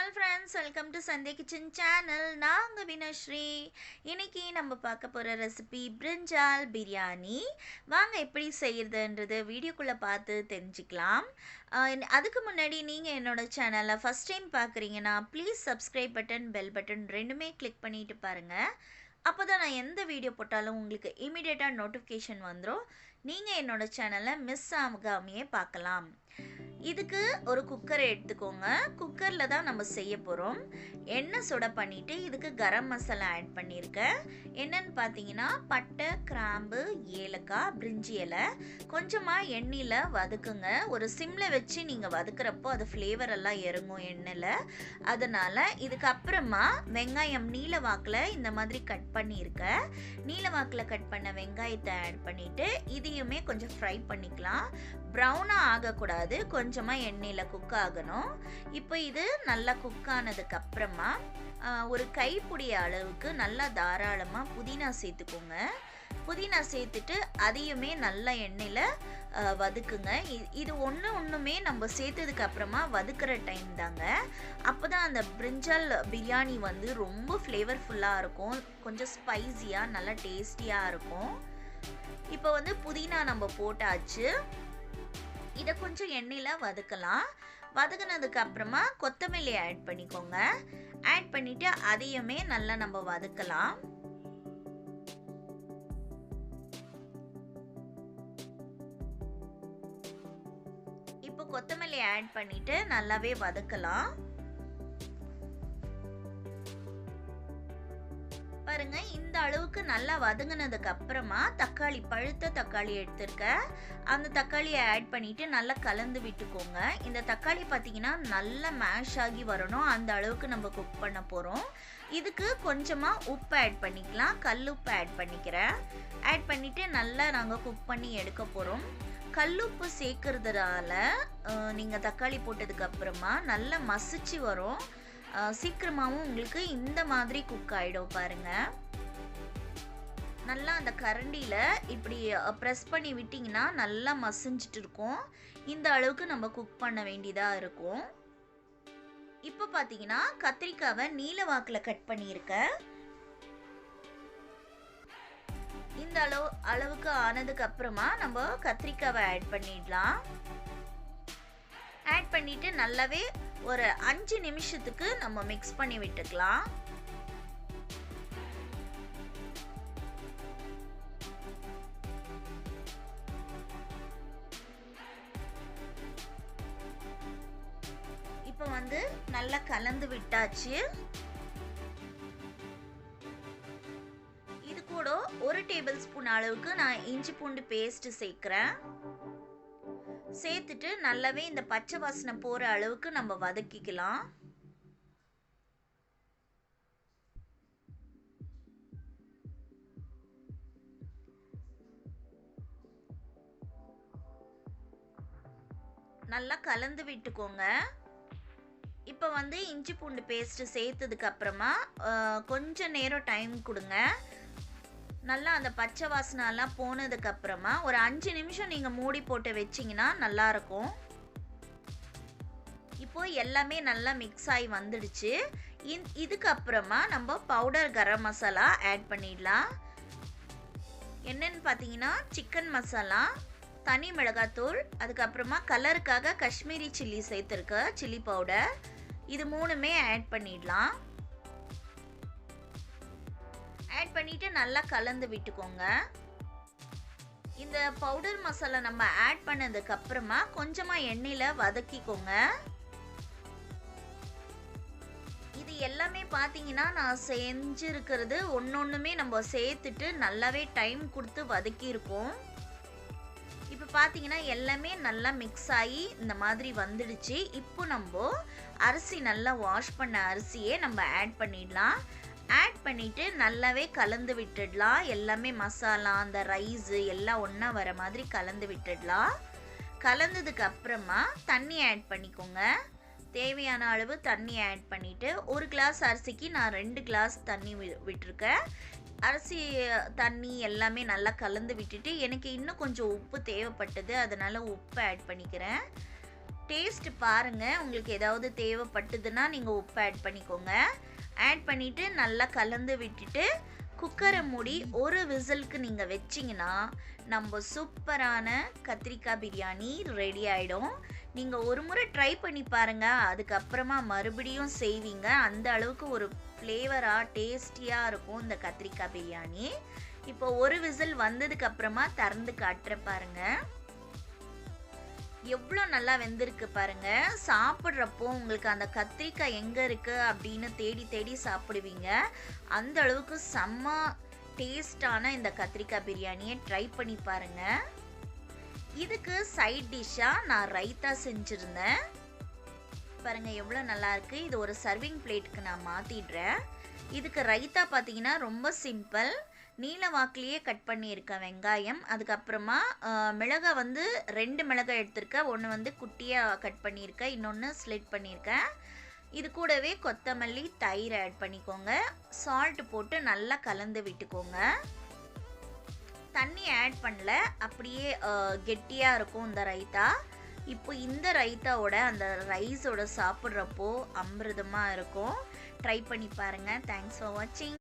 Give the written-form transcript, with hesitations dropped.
All friends, welcome to Sandhya kitchen channel. நாங்கள் வினஸ்ரீ. இன்னைக்கு நம்ம பார்க்க போகிற ரெசிபி பிரிஞ்சால் பிரியாணி. வாங்க எப்படி செய்கிறதுன்றது வீடியோக்குள்ளே பார்த்து தெரிஞ்சுக்கலாம். அதுக்கு முன்னாடி நீங்கள் என்னோட சேனலை ஃபஸ்ட் டைம் பார்க்குறீங்கன்னா please subscribe button, bell button ரெண்டுமே கிளிக் பண்ணிட்டு பாருங்கள். அப்போ தான் நான் எந்த வீடியோ போட்டாலும் உங்களுக்கு இமீடியட்டாக நோட்டிஃபிகேஷன் வந்துடும். நீங்கள் என்னோட சேனலை மிஸ் ஆகாமையே பார்க்கலாம். இதுக்கு ஒரு குக்கரை எடுத்துக்கோங்க. குக்கரில் தான் நம்ம செய்ய போகிறோம். எண்ணெய் சுட பண்ணிவிட்டு இதுக்கு கரம் மசாலா ஆட் பண்ணியிருக்கேன். என்னென்னு பார்த்தீங்கன்னா பட்டை, கிராம்பு, ஏலக்காய், பிரிஞ்சி இலை கொஞ்சமாக எண்ணெயில் வதக்குங்க. ஒரு சிம்மில் வச்சு நீங்கள் வதக்குறப்போ அது ஃப்ளேவர் எல்லாம் இறங்கும் எண்ணெயில். அதனால் இதுக்கப்புறமா வெங்காயம் நீல வாக்கில் இந்த மாதிரி கட் பண்ணியிருக்கேன். நீல வாக்கில் கட் பண்ண வெங்காயத்தை ஆட் பண்ணிவிட்டு இதையுமே கொஞ்சம் ஃப்ரை பண்ணிக்கலாம். ப்ரௌனாக ஆகக்கூடாது, கொஞ்சமாக எண்ணெயில் குக் ஆகணும். இப்போ இது நல்லா குக் ஆனதுக்கப்புறமா ஒரு கைப்பிடி அளவுக்கு நல்லா தாராளமாக புதினா சேர்த்துக்கோங்க. புதினா சேர்த்துட்டு அதையுமே நல்லா எண்ணெயில் வதக்குங்க. இது ஒன்றுமே நம்ம சேர்த்ததுக்கு அப்புறமா வதக்குற டைம் தாங்க. அப்போ தான் அந்த பிரிஞ்சால் பிரியாணி வந்து ரொம்ப ஃப்ளேவர்ஃபுல்லாக இருக்கும், கொஞ்சம் ஸ்பைஸியாக நல்லா டேஸ்டியாக இருக்கும். இப்போ வந்து புதினா நம்ம போட்டாச்சு. இதை கொஞ்சம் எண்ணெயில் வதக்கலாம். வதக்குனதுக்கு அப்புறமா கொத்தமல்லி ஆட் பண்ணிக்கோங்க. ஆட் பண்ணிவிட்டு அதையுமே நல்லா நம்ம வதக்கலாம். இப்போ கொத்தமல்லி ஆட் பண்ணிட்டு நல்லாவே வதக்கலாம். பாருங்க, இந்த அளவுக்கு நல்லா வதங்கினதுக்கு அப்புறமா தக்காளி, பழுத்த தக்காளி எடுத்திருக்கேன். அந்த தக்காளியை ஆட் பண்ணிட்டு நல்லா கலந்து விட்டுக்கோங்க. இந்த தக்காளி பார்த்தீங்கன்னா நல்லா மேஷ் ஆகி வரணும், அந்த அளவுக்கு நம்ம குக் பண்ண போகிறோம். இதுக்கு கொஞ்சமாக உப்பு ஆட் பண்ணிக்கலாம். கல் உப்பு ஆட் பண்ணிக்கிறேன். ஆட் பண்ணிவிட்டு நல்லா நாங்கள் குக் பண்ணி எடுக்க போகிறோம். கல்லுப்பு சேர்க்கறதுனால நீங்கள் தக்காளி போட்டதுக்கு அப்புறமா நல்லா மசிச்சு வரும். சீக்கிரமாகவும் உங்களுக்கு இந்த மாதிரி குக் ஆகிடும். பாருங்கள், நல்லா அந்த கரண்டியில் இப்படி ப்ரெஸ் பண்ணி விட்டிங்கன்னா நல்லா மசிஞ்சிட்டு இருக்கும். இந்த அளவுக்கு நம்ம குக் பண்ண வேண்டியதாக இருக்கும். இப்போ பார்த்தீங்கன்னா கத்திரிக்காவை நீல வாக்கில் கட் பண்ணியிருக்கேன். இந்த அளவுக்கு ஆனதுக்கு அப்புறமா நம்ம கத்திரிக்காவை ஆட் பண்ணிடலாம். ஆட் பண்ணிட்டு நல்லாவே ஒரு 5 நிமிஷத்துக்கு நம்ம மிக்ஸ் பண்ணி விட்டுக்கலாம். இப்போ வந்து நல்லா கலந்து விட்டாச்சு. இது கூட 1 டேபிள் ஸ்பூன் அளவுக்கு நான் இஞ்சி பூண்டு பேஸ்ட் சேர்க்கிறேன். சேர்த்துட்டு நல்லாவே இந்த பச்சை வாசனை போகிற அளவுக்கு நம்ம வதக்கிக்கலாம். நல்லா கலந்து விட்டுக்கோங்க. இப்போ வந்து இஞ்சி பூண்டு பேஸ்ட் சேர்த்ததுக்கு அப்புறமா கொஞ்சம் நேரம் டைம் கொடுங்க. நல்லா அந்த பச்சை வாசனைலாம் போனதுக்கு அப்புறமா ஒரு 5 நிமிஷம் நீங்கள் மூடி போட்டு வச்சிங்கன்னா நல்லாயிருக்கும். இப்போ எல்லாமே நல்லா மிக்ஸ் ஆகி வந்துடுச்சு. இதுக்கப்புறமா நம்ம பவுடர் கரம் மசாலா ஆட் பண்ணிடலாம். என்னன்னு பார்த்தீங்கன்னா சிக்கன் மசாலா, தனி மிளகாத்தூள், அதுக்கப்புறமா கலருக்காக காஷ்மீரி சில்லி சேர்த்துருக்க சில்லி பவுடர், இது 3மே ஆட் பண்ணிடலாம். ஆட் பண்ணிட்டு நல்லா கலந்து விட்டுக்கோங்க. இந்த பவுடர் மசாலா நம்ம ஆட் பண்ணதுக்கு அப்புறமா கொஞ்சமா எண்ணெயில வதக்கிக்கோங்க. இது எல்லாமே பார்த்தீங்கன்னா நான் செஞ்சிருக்கிறது ஒன்னொன்னுமே நம்ம சேர்த்துட்டு நல்லாவே டைம் கொடுத்து வதக்கி இருக்கோம். இப்போ பார்த்தீங்கன்னா எல்லாமே நல்லா மிக்ஸ் ஆகி இந்த மாதிரி வந்துடுச்சு. இப்போ நம்ம அரிசி நல்லா வாஷ் பண்ண அரிசியே நம்ம ஆட் பண்ணிடலாம். ஆட் பண்ணிவிட்டு நல்லாவே கலந்து விட்டுடலாம். எல்லாமே மசாலா, அந்த ரைஸு எல்லாம் ஒன்றா வர மாதிரி கலந்து விட்டுடலாம். கலந்ததுக்கு அப்புறமா தண்ணி ஆட் பண்ணிக்கோங்க. தேவையான அளவு தண்ணி ஆட் பண்ணிவிட்டு 1 கிளாஸ் அரிசிக்கு நான் 2 கிளாஸ் தண்ணி விட்டுருக்கேன். அரிசி தண்ணி எல்லாமே நல்லா கலந்து விட்டுட்டு எனக்கு இன்னும் கொஞ்சம் உப்பு தேவைப்பட்டது, அதனால் உப்பு ஆட் பண்ணிக்கிறேன். டேஸ்ட் பாருங்க. உங்களுக்கு ஏதாவது தேவைப்பட்டதுன்னா நீங்கள் உப்பு ஆட் பண்ணிக்கோங்க. ஆட் பண்ணிவிட்டு நல்லா கலந்து விட்டுட்டு குக்கரை மூடி ஒரு விசிலுக்கு நீங்கள் வச்சிங்கன்னா நம்ம சூப்பரான கத்திரிக்காய் பிரியாணி ரெடி ஆகிடும். நீங்கள் ஒரு முறை ட்ரை பண்ணி பாருங்கள், அதுக்கப்புறமா மறுபடியும் செய்வீங்க. அந்த அளவுக்கு ஒரு ஃப்ளேவராக டேஸ்டியாக இருக்கும் இந்த கத்திரிக்காய் பிரியாணி. இப்போ ஒரு விசில் வந்ததுக்கு அப்புறமா திறந்து காட்டுற பாருங்க, எவ்வளோ நல்லா வெந்திருக்கு பாருங்க. சாப்பிட்றப்போ உங்களுக்கு அந்த கத்திரிக்காய் எங்கே இருக்குது அப்படின்னு தேடி தேடி சாப்பிடுவீங்க. அந்த அளவுக்கு செம்ம டேஸ்டான இந்த கத்திரிக்காய் பிரியாணியை ட்ரை பண்ணி பாருங்க. இதுக்கு சைட் டிஷ்ஷாக நான் ரைத்தா செஞ்சுருந்தேன் பாருங்க, எவ்வளோ நல்லா இருக்கு. இது ஒரு சர்விங் பிளேட்டுக்கு நான் மாற்றிடுறேன். இதுக்கு ரைத்தா பார்த்தீங்கன்னா ரொம்ப சிம்பிள். நீல வாக்கிலேயே கட் பண்ணியிருக்கேன் வெங்காயம். அதுக்கப்புறமா மிளகாய் வந்து 2 மிளகாய் எடுத்திருக்கேன். ஒன்று வந்து குட்டியாக கட் பண்ணியிருக்கேன், இன்னொன்று ஸ்லிட் பண்ணியிருக்கேன். இது கூடவே கொத்தமல்லி, தயிர் ஆட் பண்ணிக்கோங்க. சால்ட் போட்டு நல்லா கலந்து விட்டுக்கோங்க. தண்ணி ஆட் பண்ணல, அப்படியே கெட்டியாக இருக்கும் இந்த ரைத்தா. இப்போ இந்த ரைத்தாவோட அந்த ரைஸோட சாப்பிட்றப்போ அமிர்தமாக இருக்கும். ட்ரை பண்ணி பாருங்கள். தேங்க்ஸ் ஃபார் வாட்சிங்.